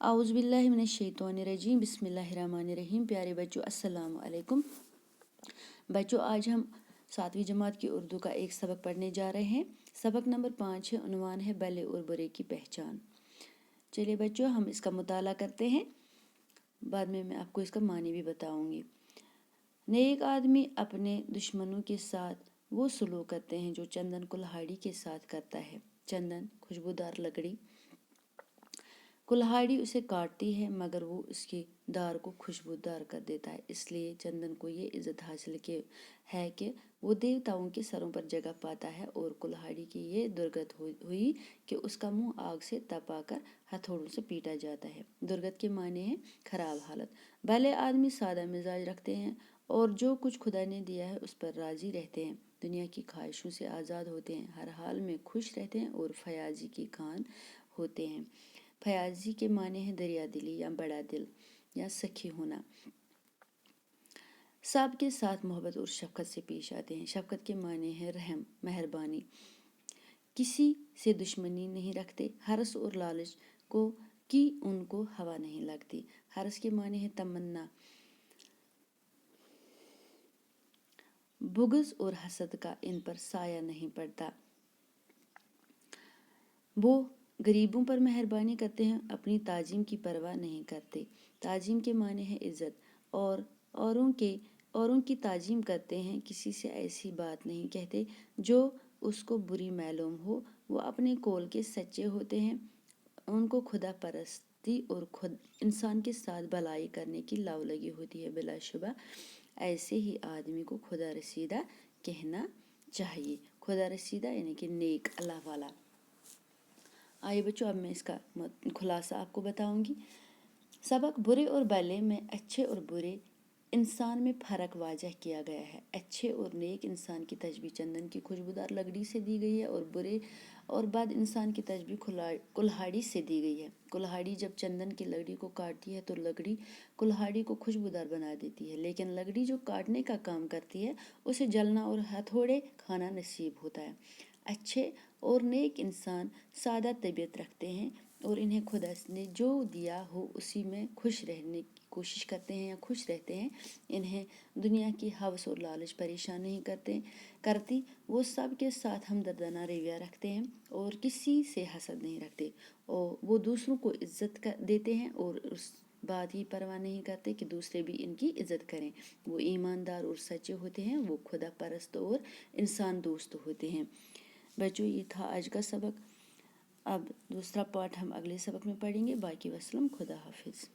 आउज़ बिल्लाहि मिनश शैतानिर रजीम बिस्मिल्लाहिर रहमानिर रहीम। प्यारे बच्चों, अस्सलाम वालेकुम। बच्चों, आज हम 7वीं जमात की उर्दू का एक सबक पढ़ने जा रहे हैं। सबक नंबर 5 है, उन्वान है भले और बुरे की पहचान। चलिए बच्चों, हम इसका मुताला करते हैं, बाद में मैं आपको इसका मानी भी बताऊंगी। नेक आदमी अपने दुश्मनों के साथ वो सलूक करते हैं जो चंदन कुल्हाड़ी के साथ करता है। चंदन खुशबूदार लकड़ी, कुल्हाड़ी उसे काटती है मगर वो उसके दार को खुशबूदार कर देता है। इसलिए चंदन को ये इज्जत हासिल है कि वो देवताओं के सरों पर जगह पाता है, और कुल्हाड़ी की ये दुर्गत हुई कि उसका मुंह आग से तपाकर हथौड़ों से पीटा जाता है। दुर्गत के माने हैं खराब हालत। भले आदमी सादा मिजाज रखते हैं और जो कुछ खुदा ने दिया है उस पर राजी रहते हैं। दुनिया की ख्वाहिशों से आज़ाद होते हैं, हर हाल में खुश रहते हैं और फयाजी की खान होते हैं। फयाजी के माने हैं दरिया दिली या बड़ा दिल या सखी होना। सब के साथ मोहब्बत और शफकत से पेश आते हैं। शफकत के माने हैं रहम, मेहरबानी। किसी से दुश्मनी नहीं रखते, हरस और लालच को की उनको हवा नहीं लगती। हरस के माने हैं तमन्ना, बुग़्ज़ और हसद का इन पर साया नहीं पड़ता। वो गरीबों पर मेहरबानी करते हैं, अपनी ताजीम की परवाह नहीं करते। ताजीम के माने हैं इज्जत, और औरों की ताजीम करते हैं। किसी से ऐसी बात नहीं कहते जो उसको बुरी मालूम हो। वो अपने कौल के सच्चे होते हैं। उनको खुदा परस्ती और खुद इंसान के साथ भलाई करने की लव लगी होती है। बिलाशुबा ऐसे ही आदमी को खुदा रसीदा कहना चाहिए। खुदा रसीदा यानी कि नेक, अल्लाह वाला। आइए बच्चों, अब मैं इसका खुलासा आपको बताऊंगी। सबक बुरे और भले में अच्छे और बुरे इंसान में फ़र्क वाज़ह किया गया है। अच्छे और नेक इंसान की तशबीह चंदन की खुशबूदार लकड़ी से दी गई है, और बुरे और बद इंसान की तशबीह कुल्हाड़ी से दी गई है। कुल्हाड़ी जब चंदन की लकड़ी को काटती है तो लकड़ी कुल्हाड़ी को खुशबूदार बना देती है, लेकिन लकड़ी जो काटने का काम करती है उसे जलना और हथौड़े खाना नसीब होता है। अच्छे और नेक इंसान सादा तबीयत रखते हैं और इन्हें खुदा ने जो दिया हो उसी में खुश रहने की कोशिश करते हैं या खुश रहते हैं। इन्हें दुनिया की हवस और लालच परेशान नहीं करती। वो सब के साथ हमदर्दाना रवैया रखते हैं और किसी से हसद नहीं रखते, और वो दूसरों को इज्जत देते हैं और उस बात की परवाह नहीं करते कि दूसरे भी इनकी इज्जत करें। वो ईमानदार और सच्चे होते हैं। वो खुदा परस्त और इंसान दोस्त होते हैं। बच्चों, ये था आज का सबक। अब दूसरा पार्ट हम अगले सबक में पढ़ेंगे। बाकी वसलम, खुदा हाफिज़।